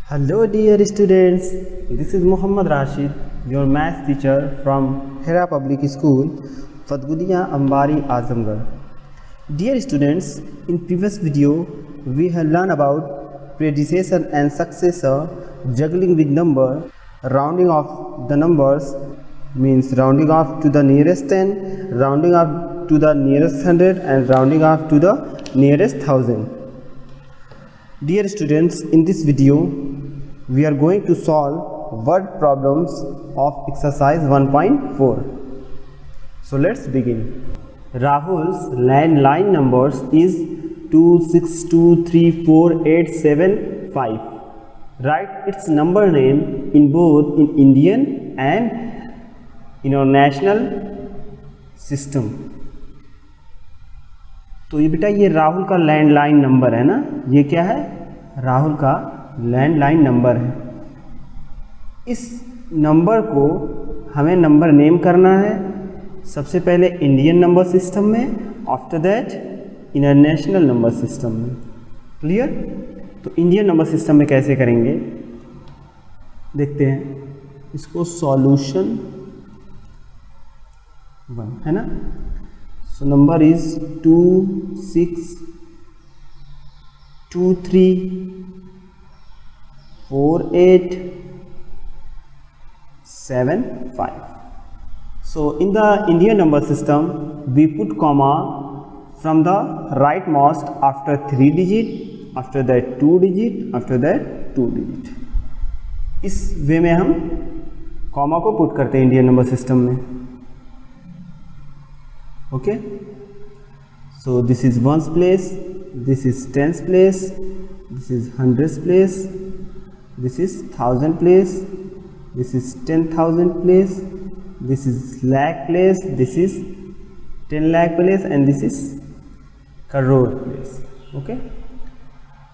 Hello dear students, this is Muhammad Rashid, your math teacher from Hera Public School, Fatgudiya Ambari Azamgarh. Dear students, in previous video we have learned about predecessor and successor, juggling with number, rounding off the numbers means rounding off to the nearest 10, rounding off to the nearest 100 and rounding off to the nearest 1000. Dear students, in this video we are going to solve word problems of exercise 1.4. So let's begin. Rahul's landline numbers is 2623487 Write its number name in both in Indian and international system. तो ये बेटा ये राहुल का landline number है ना, ये क्या है? राहुल का लैंडलाइन नंबर है। इस नंबर को हमें नंबर नेम करना है, सबसे पहले इंडियन नंबर सिस्टम में, after that international number system में। क्लियर? तो इंडियन नंबर सिस्टम में कैसे करेंगे देखते हैं। इसको सॉल्यूशन 1 है ना। So number is 26234875. So in the Indian number system we put comma from the rightmost after 3 digit, after that 2 digit, after that 2 digit. इस वे में हम कॉमा को पुट करते हैं इंडियन नंबर सिस्टम में। Okay, so this is ones place, this is tens place, this is hundreds place, this is thousand place, this is 10,000 place, this is lakh place, this is 10 lakh place, and this is crore place. Okay,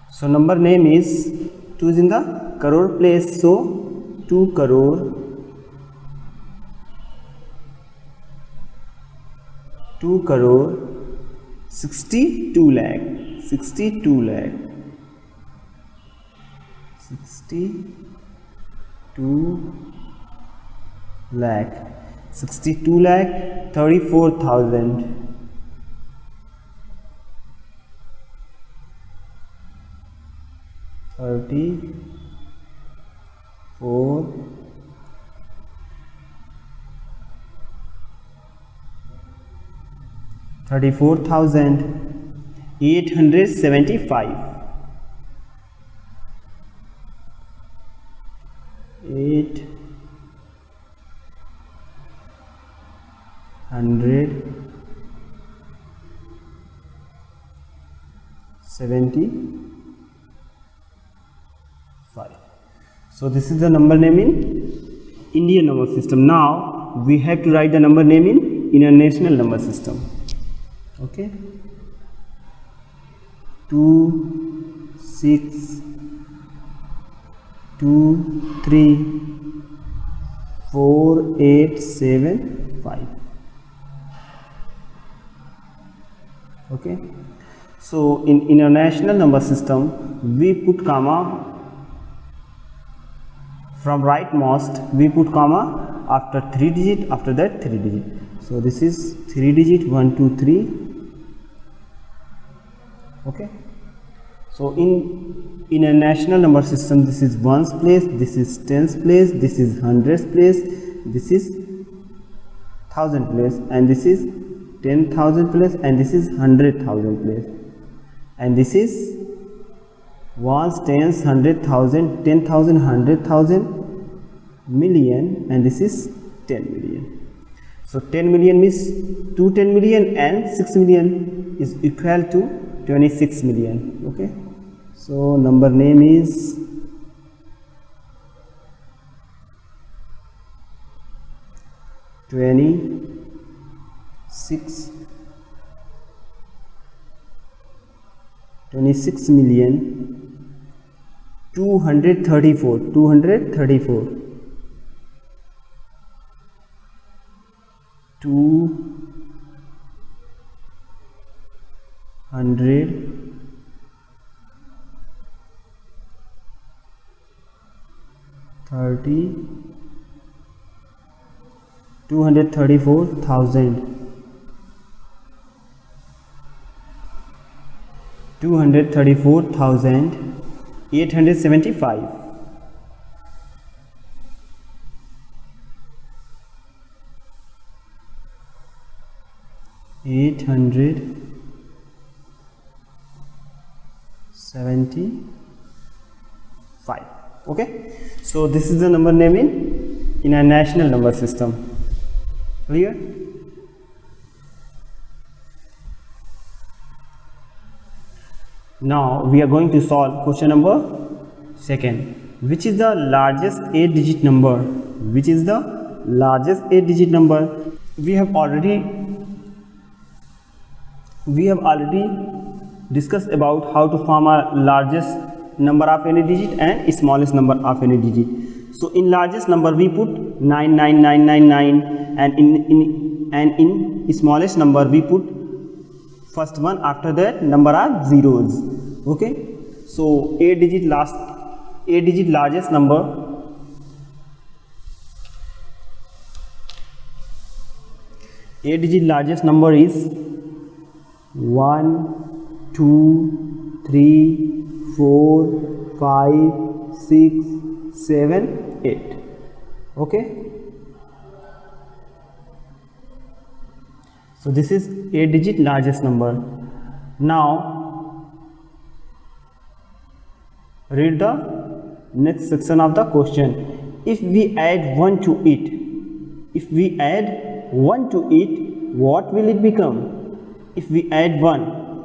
so number name is 2 is in the crore place, so 2 crore 2 crore 62 lakh 62 lakh 62 lakh 62 lakh 34,000 34,875 875. So this is the number name in Indian number system. Now we have to write the number name in international number system. Okay, 26234875. Okay, so in international number system we put comma from rightmost, we put comma after 3 digit, after that 3 digit. So this is 3 digit 1 2 3. Okay, so in a national number system this is ones place, this is tens place, this is hundreds place, this is thousand place, and this is 10,000 place, and this is 100,000 place, and this is ones, tens, 100,000, 10,000, 100,000, million, and this is 10 million. So 10 million means 2 10 million and 6 million is equal to 26 million. Okay, so number name is 26 million 234 234 234,000, 234,875, 875. Okay, so this is the number name in a national number system. Clear? Now we are going to solve question number 2. Which is the largest 8-digit number? Which is the largest 8-digit number? We have already discussed about how to form a largest number of any digit and smallest number of any digit. So in largest number we put 99999, and in smallest number we put first one, after that number of zeros. Okay, so 8-digit largest number, is 1 2 3 4 5 6 7 8. Okay, so this is 8-digit largest number. Now read the next section of the question. If we add 1 to it, what will it become? If we add 1,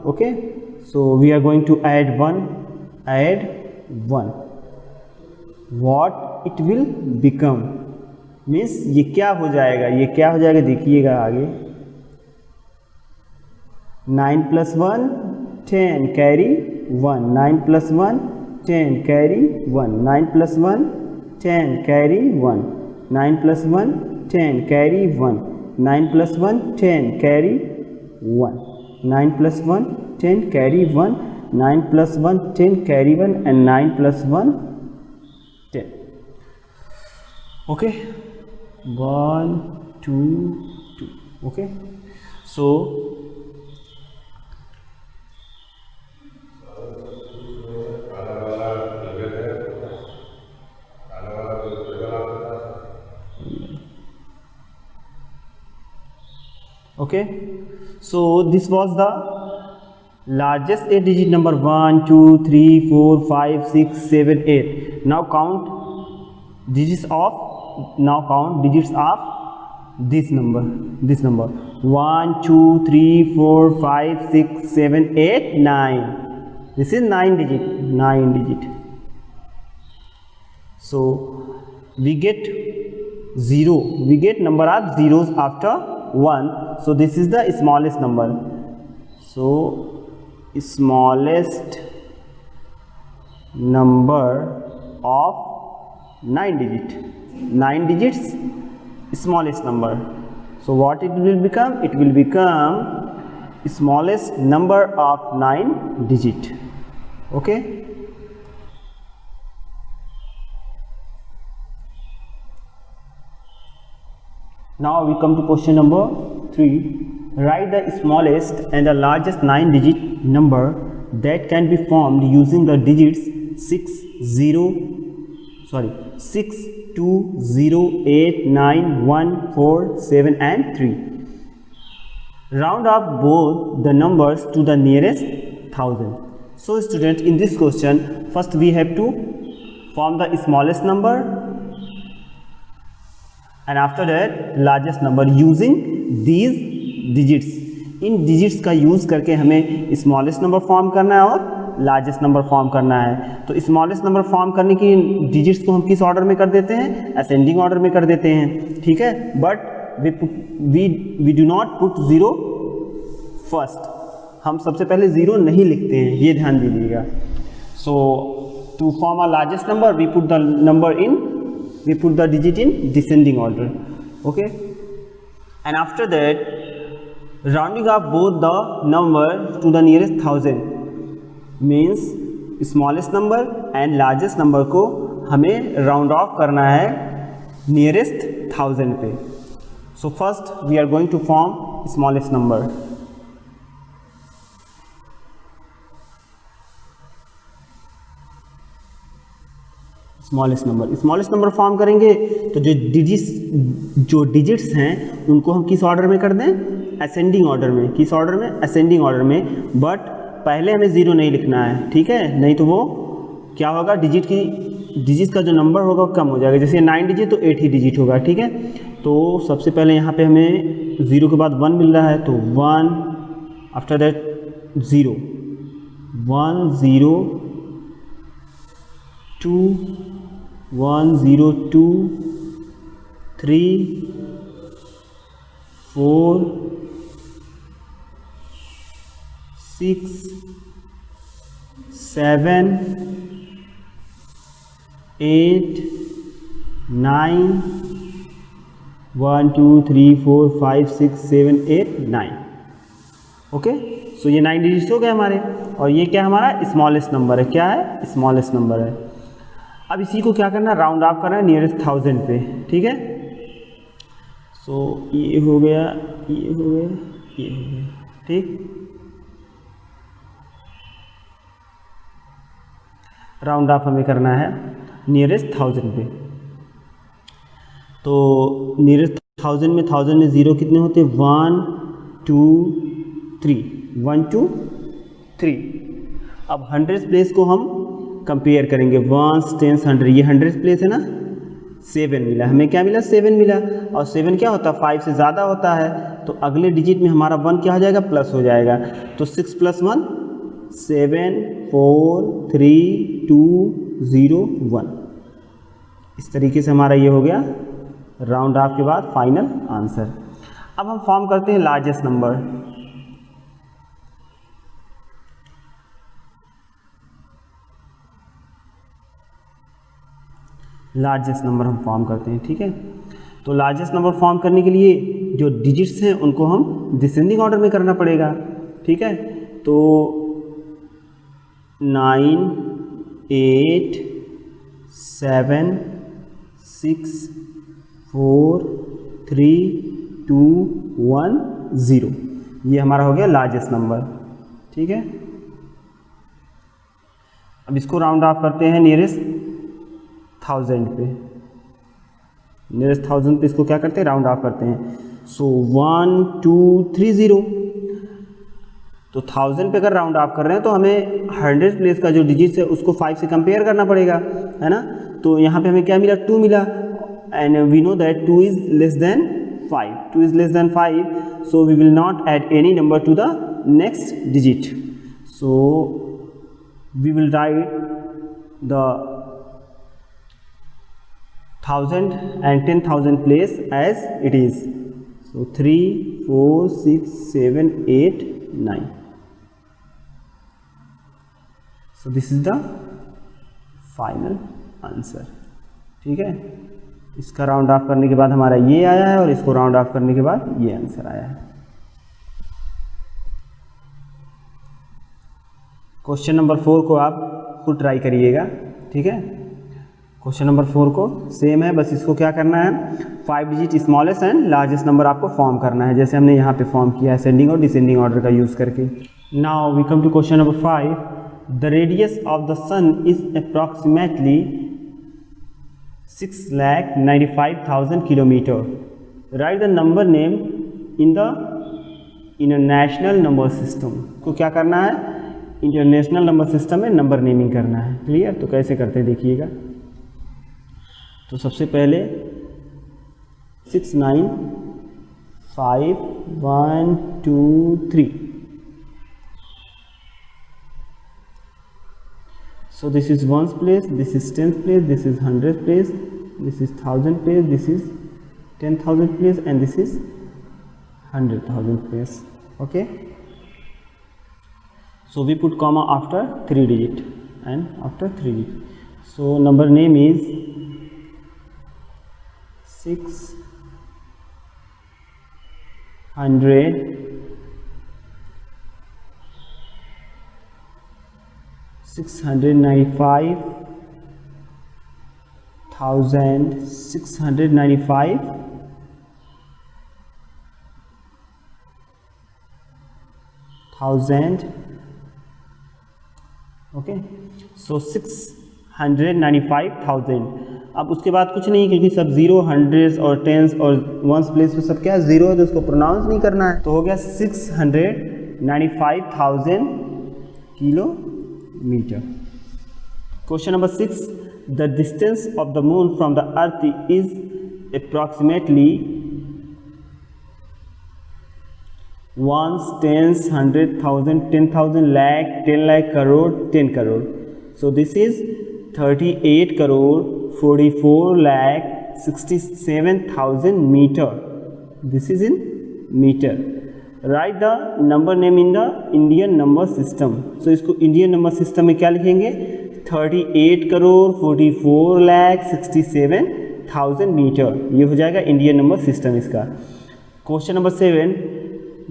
okay, so we are going to add 1, what it will become means ये क्या हो जाएगा, देखिएगा आगे. 9 + 1 10 carry 1, 9 + 1 10 carry 1, 9 + 1 10 carry 1, 9 + 1 10 carry 1, 9 + 1 10 carry 1, 9 + 1 10 carry 1, 9 + 1 10 carry 1, and 9 + 1 10. Okay, 1 2 2. Okay, so okay, so this was the largest 8-digit number, 1 2 3 4 5 6 7 8. Now count digits of this number, 1 2 3 4 5 6 7 8 9. This is 9 digit. So we get number of zeros after 1. So this is the smallest number. So smallest number of 9 digits, smallest number. So what it will become? It will become smallest number of 9 digit. Okay, now we come to question number 3. Write the smallest and the largest 9-digit number that can be formed using the digits 6 2 0 8 9 1 4 7 and 3. Round up both the numbers to the nearest 1000. So students, in this question first we have to form the smallest number and after that largest number using these digits. In digits का use करके हमें smallest number form करना है और largest number form करना है. तो smallest number form करने की डिजिट्स को हम किस ऑर्डर में कर देते हैं? असेंडिंग ऑर्डर में कर देते हैं. ठीक है, but we do not put 0 first. हम सबसे पहले 0 नहीं लिखते हैं, ये ध्यान दीजिएगा. So to form a largest number we put the digit in descending order. Okay, and after that rounding up both the number to the nearest 1000 means smallest number and largest number को हमें round of करना है nearest 1000 पे। So first we are going to form smallest number. Smallest number form करेंगे तो जो digits हैं उनको हम किस ऑर्डर में कर दें, असेंडिंग ऑर्डर में। किस ऑर्डर में, असेंडिंग ऑर्डर में। बट पहले हमें 0 नहीं लिखना है, ठीक है, नहीं तो वो क्या होगा, डिजिट का जो नंबर होगा वो कम हो जाएगा। जैसे 9 डिजिट तो 8 ही डिजिट होगा, ठीक है। तो सबसे पहले यहाँ पे हमें 0 के बाद 1 मिल रहा है, तो 1, आफ्टर दैट 0, 1 0 2 1 0 2 3 4 6 7 8 9 1 2 3 4 5 6 7 8 9। ओके, सो ये 9 डिजिट्स हो गए हमारे। और ये क्या हमारा स्मॉलेस्ट नंबर है, क्या है, स्मॉलेस्ट नंबर है। अब इसी को क्या करना है, राउंड ऑफ करना है नियरेस्ट 1000 पे, ठीक है। सो ये हो गया, ये हो गया, ये हो गया, ठीक। राउंड ऑफ हमें करना है नियरेस्ट 1000 पे। तो नियरेस्ट 1000 में 0 कितने होते हैं, 1 2 3, 1 2 3। अब 100 प्लेस को हम कंपेयर करेंगे, 1 10 100, ये 100 प्लेस है ना, 7 मिला हमें, क्या मिला, 7 मिला। और 7 क्या होता है, 5 से ज़्यादा होता है। तो अगले डिजिट में हमारा 1 क्या हो जाएगा, प्लस हो जाएगा। तो 6 + 1 7 4 3 2 0 1। इस तरीके से हमारा ये हो गया राउंड ऑफ के बाद फाइनल आंसर। अब हम फॉर्म करते हैं लार्जेस्ट नंबर। लार्जेस्ट नंबर हम फॉर्म करते हैं, ठीक है। तो लार्जेस्ट नंबर फॉर्म करने के लिए जो डिजिट्स हैं उनको हम डिसेंडिंग ऑर्डर में करना पड़ेगा, ठीक है। तो 9 8 7 6 4 3 2 1 0, ये हमारा हो गया लार्जेस्ट नंबर, ठीक है। अब इसको राउंड ऑफ करते हैं नियरेस्ट 1000 पे। नियरेस्ट 1000 पे इसको क्या करते हैं, राउंड ऑफ करते हैं। सो 1 2 3 0। तो 1000 पे अगर राउंड ऑफ कर रहे हैं तो हमें 100 प्लेस का जो डिजिट है उसको 5 से कंपेयर करना पड़ेगा, है ना। तो यहाँ पे हमें क्या मिला, 2 मिला। And we know that 2 is less than 5, 2 is less than 5, so we will not add any number to the next digit. So we will write the 1000 and 10,000 place as it is. So 3 4 6 7 8 9. So this is the final answer, ठीक है। इसका round of करने के बाद हमारा ये आया है और इसको राउंड ऑफ करने के बाद ये आंसर आया है। क्वेश्चन नंबर 4 को आप खुद ट्राई करिएगा, ठीक है। क्वेश्चन नंबर 4 को सेम है, बस इसको क्या करना है, 5 digit smallest and largest number आपको फॉर्म करना है, जैसे हमने यहाँ पे फॉर्म किया है असेंडिंग और डिसेंडिंग ऑर्डर का यूज़ करके। Now we come to question number 5। The radius of the sun is approximately 6,95,000 kilometre. Right the number name in the international number system. को क्या करना है, इंटरनेशनल नंबर सिस्टम में नंबर नेमिंग करना है, clear. तो कैसे करते हैं देखिएगा। तो सबसे पहले 6 9 5 1 2 3। So this is 1st place, this is 10th place, this is 100th place, this is 1000th place, this is 10,000th place, and this is 100,000th place. Okay. So we put comma after 3 digit and after 3 digit. So number name is 600 695 1695 1000 okay so 695,000। अब उसके बाद कुछ नहीं क्योंकि सब zero hundreds और tense और ones place पे सब क्या है जीरो है तो उसको प्रोनाउंस नहीं करना है तो हो गया 695,000 kilometre. Question number 6 the distance of the moon from the earth is approximately ones, tens, 100,000, 10,000, lakh, 10 lakh, crore, 10 crore. So this is 38 crore 44 lakh 67,000 meter. This is in meter. Write the number name in the Indian number system. So इसको Indian number system में क्या लिखेंगे 38 crore 44 lakh 67,000 meter। ये हो जाएगा Indian number system इसका। Question number 7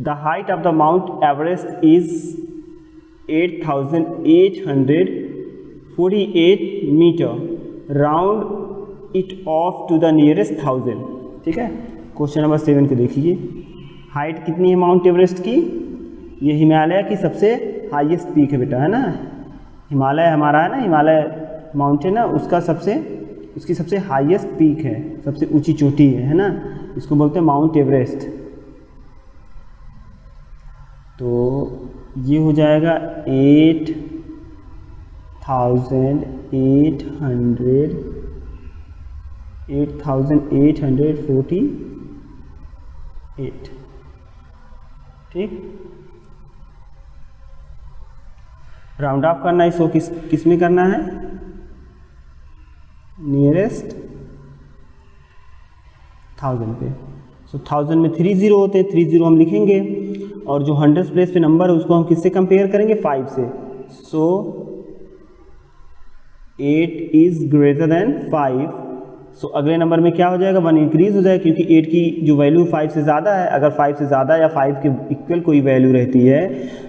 The height of the Mount Everest is 8,848 meter. Round it off to the nearest thousand. ठीक है क्वेश्चन नंबर 7 को देखिए हाइट कितनी है माउंट एवरेस्ट की। ये हिमालय की सबसे हाईएस्ट पीक है बेटा है ना। हिमालय हमारा है ना हिमालय माउंटेन है उसकी सबसे हाईएस्ट पीक है सबसे ऊंची चोटी है ना इसको बोलते हैं माउंट एवरेस्ट। तो ये हो जाएगा 8,848 ठीक। राउंड ऑफ करना है इसको किस में करना है नियरेस्ट 1000 पे। सो 1000 में 30 होते हैं 30 हम लिखेंगे और जो 100 प्लेस पे नंबर है उसको हम किससे कंपेयर करेंगे 5 से। सो 8 इज ग्रेटर देन 5। सो अगले नंबर में क्या हो जाएगा 1 इंक्रीज हो जाएगा क्योंकि 8 की जो वैल्यू 5 से ज़्यादा है अगर 5 से ज़्यादा या 5 के इक्वल कोई वैल्यू रहती है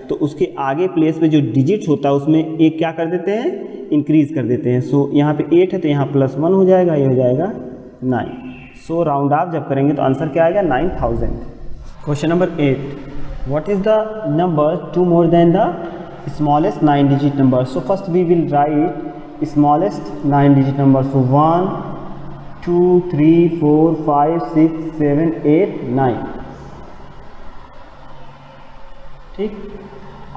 तो उसके आगे प्लेस पे जो डिजिट होता है उसमें एक क्या कर देते हैं इंक्रीज कर देते हैं। सो यहाँ पे 8 है तो यहाँ +1 हो जाएगा ये हो जाएगा 9। सो राउंड ऑफ जब करेंगे तो आंसर क्या आएगा 9000। Question number 8 What is the number 2 more than the smallest 9-digit number? So first we will write smallest 9-digit number. So 1, 2, 3, 4, 5, 6, 7, 8, 9. ठीक।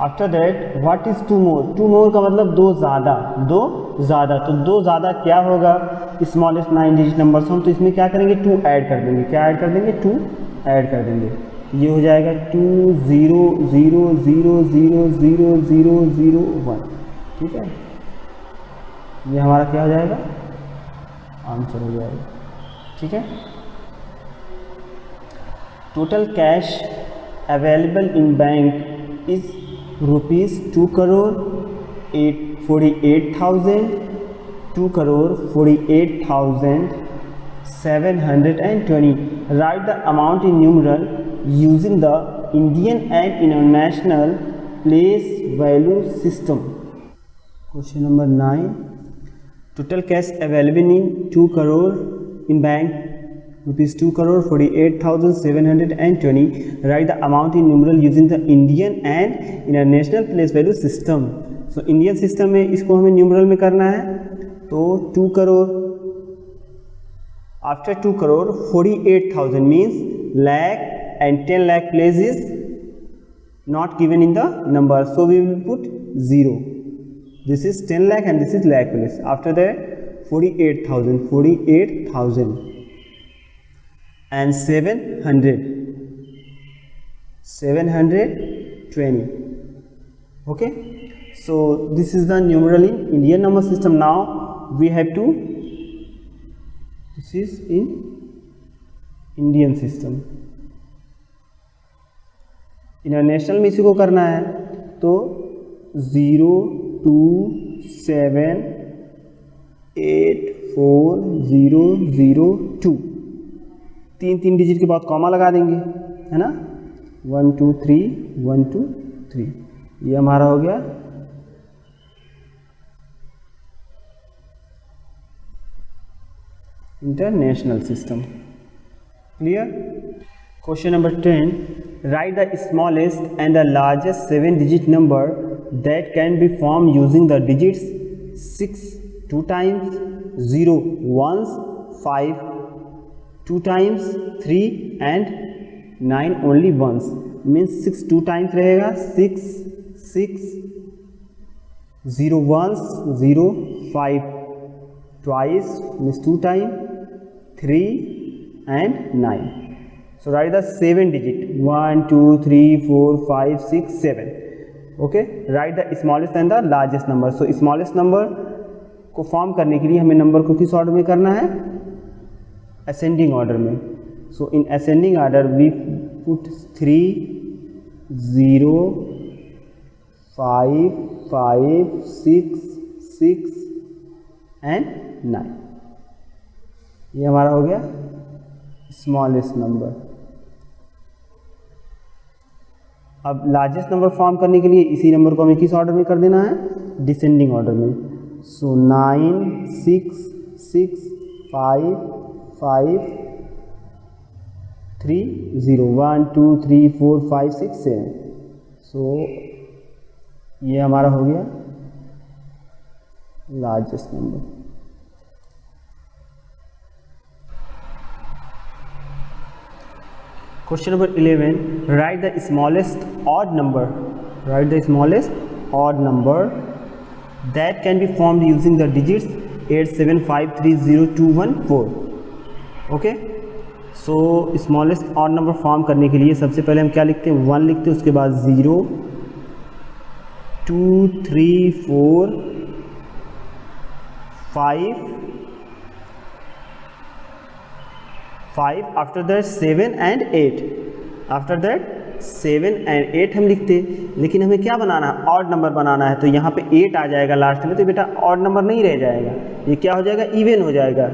After that what is 2 more? 2 more का मतलब दो ज़्यादा तो दो ज़्यादा क्या होगा स्मॉलेस्ट 9-digit नंबर से हम तो इसमें क्या करेंगे 2 ऐड कर देंगे। क्या ऐड कर देंगे 2 ऐड कर देंगे। ये हो जाएगा 2 0 0 0 0 0 0 0 1 ठीक है। ये हमारा क्या हो जाएगा आंसर हो जाएगा ठीक है। Total cash available in bank is ₹2 crore 48,000 2 crore 48,720। Write the amount in numeral using the Indian and international place value system. Question number 9 total cash available in 2 crore in bank ₹2 crore 48,720। Write the amount in numeral using the Indian and international place value system. So Indian system में इसको हमें numeral में करना है तो 2 crore after 2 crore 48,000 means lakh and 10 lakh place is not given in the number so we will put 0. This is 10 lakh and this is lakh place. After that 48,000 and 720 okay. So this is the numeral in Indian number system. Now we have to this is in Indian system। International में इसी को करना है तो 0 2 7 8 4 0 0 2 3 digit के बाद comma लगा देंगे है ना 1 2 3 1 2 3 ये हमारा हो गया international system. Clear? Question number 10. Write the smallest and the largest 7-digit number that can be formed using the digits 6 2 times, 0 once, 5 2 times, 3 and 9 only once. Means 6 2 times रहेगा, 6 6, 0 once, 0 5 twice means 2 times, 3 and 9. So write the 7 digit 1 2 3 4 5 6 7. Okay, write the smallest and the largest number. So smallest number को form करने के लिए हमें number को किस order में करना है? असेंडिंग ऑर्डर में. So in ascending order we put 3 0 5 5 6 6 and 9. ये हमारा हो गया स्मॉलेस्ट नंबर. अब लार्जेस्ट नंबर फॉर्म करने के लिए इसी नंबर को हमें किस ऑर्डर में कर देना है? डिसेंडिंग ऑर्डर में. सो 9 6 6 5 5 3 0 1 2 3 4 5 6 7. सो ये हमारा हो गया largest number. Question number 11. Write the smallest odd number. Write the smallest odd number that can be formed using the digits 8 7 5 3 0 2 1 4. Okay. So smallest odd number form करने के लिए सबसे पहले हम क्या लिखते हैं? 1 लिखते हैं, उसके बाद 0 2 3 4 5 after that 7 and 8. After that 7 and 8 हम लिखते हैं, लेकिन हमें क्या बनाना है? ऑड नंबर बनाना है. तो यहाँ पे 8 आ जाएगा लास्ट में, तो बेटा ऑड नंबर नहीं रह जाएगा, ये क्या हो जाएगा? इवन हो जाएगा,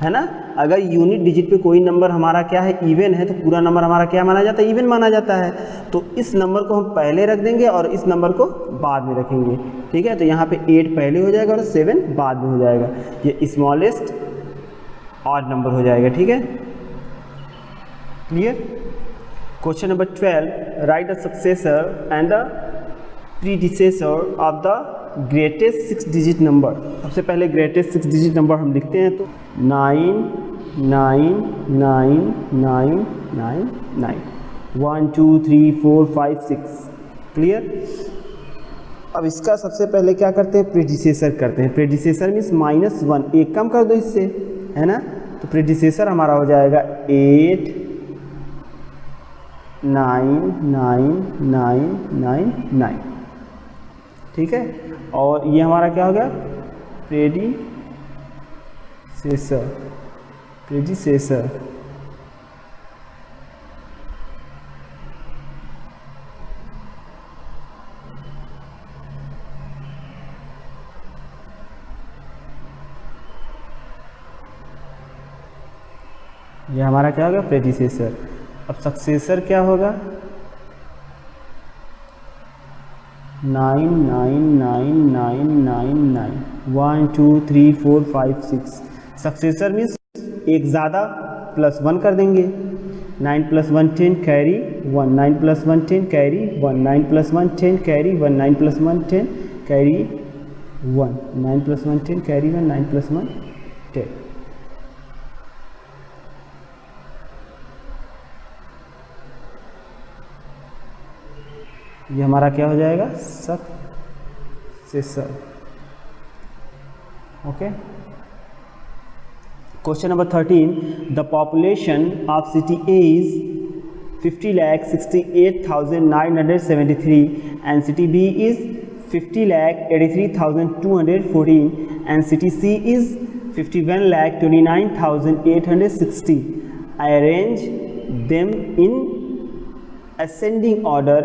है ना. अगर यूनिट डिजिट पे कोई नंबर हमारा क्या है? इवन है, तो पूरा नंबर हमारा क्या माना जाता है? इवन माना जाता है. तो इस नंबर को हम पहले रख देंगे और इस नंबर को बाद में रखेंगे. ठीक है, तो यहाँ पे 8 पहले हो जाएगा और 7 बाद में हो जाएगा. ये स्मॉलेस्ट ऑड नंबर हो जाएगा. ठीक है, clear. Question number 12. Right the successor and the predecessor of the greatest 6 digit number. सबसे पहले ग्रेटेस्ट 6 डिजिट नंबर हम लिखते हैं. तो 9 9 9 9 9 9 1 2 3 4 5 6. क्लियर. अब इसका सबसे पहले क्या करते हैं? प्रीडिसेसर करते हैं. प्रीडिसेसर मीन्स -1, एक कम कर दो इससे, है ना. तो प्रीडिसेसर हमारा हो जाएगा 8 9 9 9 9 9. ठीक है, और ये हमारा क्या हो गया? प्रीडिसेसर. प्रीडिसेसर ये हमारा क्या होगा? प्रेडिसेसर. अब सक्सेसर क्या होगा? 9 9 9 9 9 9 1 2 3 4 5 6. सक्सेसर मीन्स एक ज़्यादा +1 कर देंगे. 9 + 1 10 carry 1, 9 + 1 10 carry 1, 9 + 1 10 carry 1, 9 + 1 10 carry 1, 9 + 1 10 carry 1, 9 + 1 10. ये हमारा क्या हो जाएगा? Successor. Okay. Question number 13. The population of city A is 50,68,973 and city B is 50,83,214 and city C is 51,29,860. Arrange them in ascending order.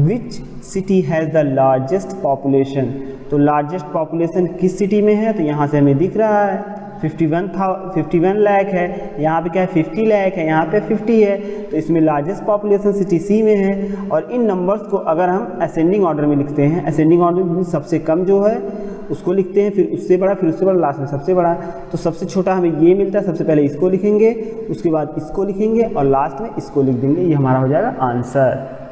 Which city has the largest population? तो largest population किस city में है? तो यहाँ से हमें दिख रहा है 51 लाख है, यहाँ पे क्या है? 50 लाख है, यहाँ पे 50 है. तो इसमें लार्जेस्ट पॉपुलेशन सिटी सी में है. और इन नंबर्स को अगर हम असेंडिंग ऑर्डर में लिखते हैं, असेंडिंग ऑर्डर में सबसे कम जो है उसको लिखते हैं, फिर उससे बड़ा, फिर उससे बड़ा, लास्ट में सबसे बड़ा। तो सबसे छोटा हमें ये मिलता है, सबसे पहले इसको लिखेंगे, उसके बाद इसको लिखेंगे और लास्ट में इसको लिख देंगे। ये हमारा हो जाएगा आंसर।